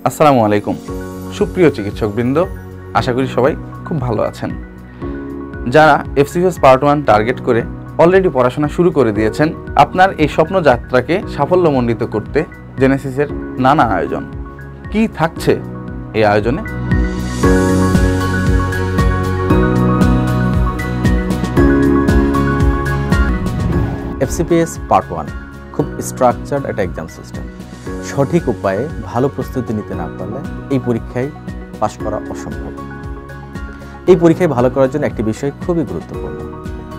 আসসালামু আলাইকুম সুপ্রিয় চিকিৎসকবৃন্দ, আশা করি সবাই খুব ভালো আছেন। যারা এফসিপিএস পার্ট 1 টার্গেট করে অলরেডি পড়াশোনা শুরু করে দিয়েছেন, আপনার এই স্বপ্নযাত্রাকে সাফল্যমণ্ডিত করতে জেনেসিসের নানা আয়োজন। কি থাকছে এই আয়োজনে? এফসিপিএস পার্ট 1 খুব স্ট্রাকচার্ড একটা এক্সাম সিস্টেম। সঠিক উপায়ে ভালো প্রস্তুতি নিতে না পারলে এই পরীক্ষায় পাশ করা অসম্ভব। এই পরীক্ষায় ভালো করার জন্য একটি বিষয় খুবই গুরুত্বপূর্ণ,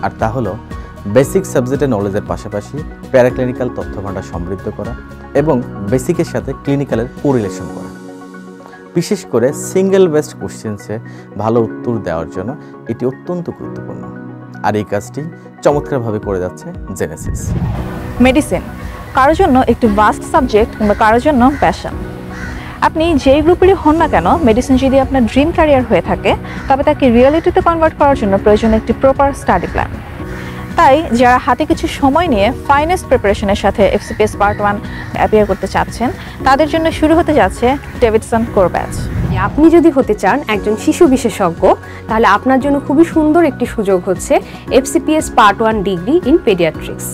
আর তা হলো বেসিক সাবজেক্টের নলেজের পাশাপাশি প্যারাক্লিনিক্যাল তথ্যভাণ্ডার সমৃদ্ধ করা এবং বেসিকের সাথে ক্লিনিক্যালের কোরিলেশন করা। বিশেষ করে সিঙ্গেল বেস্ট কোশ্চেন্সে ভালো উত্তর দেওয়ার জন্য এটি অত্যন্ত গুরুত্বপূর্ণ, আর এই কাজটি চমৎকারভাবে করে যাচ্ছে জেনেসিস। মেডিসিন কারোর জন্য একটি ভাস্ট সাবজেক্ট কিংবা কারোর জন্য প্যাশন। আপনি যেই গ্রুপেরই হন না কেন, মেডিসিন যদি আপনার ড্রিম ক্যারিয়ার হয়ে থাকে, তবে তাকে রিয়েলিটিতে কনভার্ট করার জন্য প্রয়োজন একটি প্রপার স্টাডি প্ল্যান। তাই যারা হাতে কিছু সময় নিয়ে ফাইনেস্ট প্রিপারেশনের সাথে এফসিপিএস পার্ট 1 অ্যাপিয়ার করতে চাচ্ছেন, তাদের জন্য শুরু হতে যাচ্ছে ডেভিডসন কোর ব্যাচ। আপনি যদি হতে চান একজন শিশু বিশেষজ্ঞ, তাহলে আপনার জন্য খুবই সুন্দর একটি সুযোগ হচ্ছে FCPS part 1 degree in pediatrics.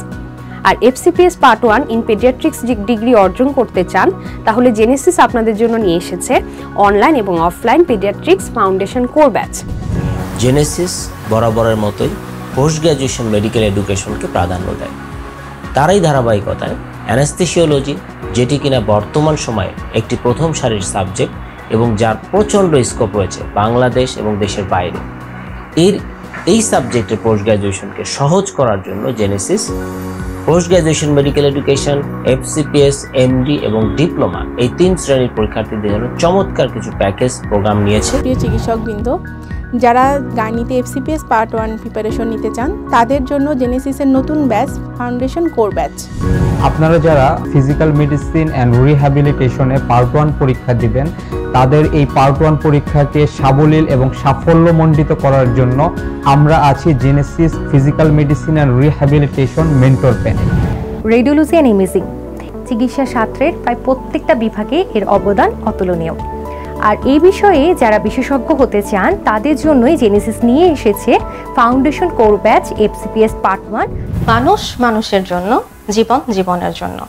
আর FCPS part 1 in pediatrics degree অর্জন করতে চান, তাহলে জেনেসিস আপনাদের জন্য নিয়ে এসেছে অনলাইন এবং offline paediatrics foundation core batch. Genesis বরাবরের মতোই পোস্ট গ্র্যাজুয়েশন মেডিকেল এডুকেশনকে প্রাধান্য দেয়। তারই ধারাবাহিকতায় অ্যানেস্থেসিওলজি, যেটি কিনা বর্তমান সময়ে একটি প্রথম সারির সাবজেক্ট এবং যার প্রচণ্ড স্কোপ রয়েছে বাংলাদেশ এবং দেশের বাইরে, এই সাবজেক্টের পোস্ট গ্র্যাজুয়েশনকে সহজ করার জন্য Genesis post graduation medical education, FCPS, MD এবং ডিপ্লোমা এই 3 শ্রেণীর পরীক্ষার্থীদের জন্য চমৎকার কিছু প্যাকেজ প্রোগ্রাম নিয়েছে। প্রিয় চিকিৎসকবৃন্দ, যারা গাইনিতে এফসিপিএস পার্ট 1 প্রিপারেশন নিতে চান, তাদের জন্য জেনেসিসের নতুন ব্যাচ ফাউন্ডেশন কোর ব্যাচ। আপনারা যারা ফিজিক্যাল মেডিসিন অ্যান্ড রিহ্যাবিলিটেশনে পার্ট 1 পরীক্ষা দিবেন, তাদের এই পার্ট 1 পরীক্ষাকে সাবলীল এবং সাফল্যমণ্ডিত করার জন্য আমরা আছি Genesis physical medicine and rehabilitation mentor panel. Radiology and imaging চিকিৎসা শাস্ত্রের প্রায় প্রত্যেকটা বিভাগে এর অবদান অতুলনীয়। আর এই বিষয়ে যারা বিশেষজ্ঞ হতে চান, তাদের জন্যই জেনেসিস নিয়ে এসেছে foundation core batch FCPS part 1। মানুষ মানুষের জন্য, জীবন জীবনের জন্য।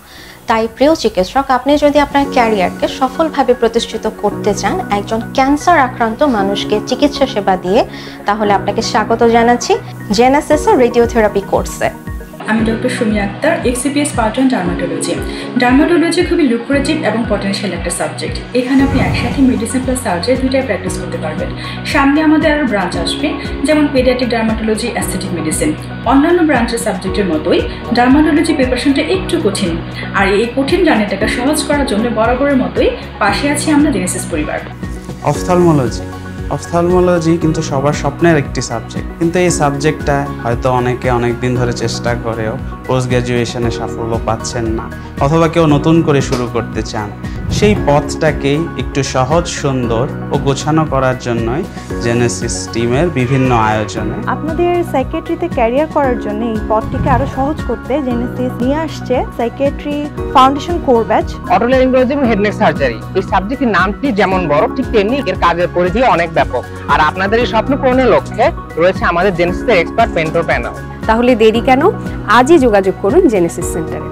তাই প্রিয় চিকিৎসক, আপনি যদি আপনার ক্যারিয়ারকে সফলভাবে প্রতিষ্ঠিত করতে চান একজন ক্যান্সার আক্রান্ত মানুষকে চিকিৎসা সেবা দিয়ে, তাহলে আপনাকে স্বাগত জানাচ্ছি জেনেসিসের রেডিওথেরাপি কোর্সে। আমি doctor Sumi Akter, FCPS part 1 dermatology. Dermatology খুবই লুক্রেটিভ এবং পটেনশিয়াল একটা সাবজেক্ট। এখানে আপনি একসাথে মেডিসিন প্লাস সার্জারি দুইটাই প্র্যাকটিস করতে পারবেন। সামনে আমাদের আরও ব্রাঞ্চ আসবে, যেমন পেডিয়াট্রিক ডার্মাটোলজি, অ্যাস্থেটিক মেডিসিন। অন্যান্য ব্রাঞ্চের সাবজেক্টের মতোই ডার্মাটোলজি প্রিপারেশনটা একটু কঠিন, আর এই কঠিন জার্নিটাকে সহজ করার জন্য বরাবরের মতোই পাশে আছি আমরা জেনেসিস পরিবার। অফথলমোলজি কিন্তু সবার স্বপ্নের একটি সাবজেক্ট, কিন্তু এই সাবজেক্টটা হয়তো অনেকে অনেক দিন ধরে চেষ্টা করেও পোস্ট গ্র্যাজুয়েশনে সাফল্য পাচ্ছেন না, অথবা কেউ নতুন করে শুরু করতে চান। সেই পথটাকেই একটু সহজ, সুন্দর ও গোছানো করার জন্যই জেনেসিস টিমের বিভিন্ন আয়োজনে। আপনাদের সাইকিয়াট্রিতে ক্যারিয়ার করার জন্য এই পথটিকে আরো সহজ করতে জেনেসিস নিয়ে আসছে psychiatry foundation core batch. Otolaryngology head neck surgery এই সাবজেক্টের নামটি যেমন বড়, ঠিক তেমনি এর কাজের পরিধি অনেক ব্যাপক। আর আপনাদের এই স্বপ্ন পূরণের লক্ষ্যে রয়েছে আমাদের জেনেসিসের এক্সপার্ট মেন্টর প্যানেল। তাহলে দেরি কেন? আজই যোগাযোগ করুন জেনেসিস সেন্টারে।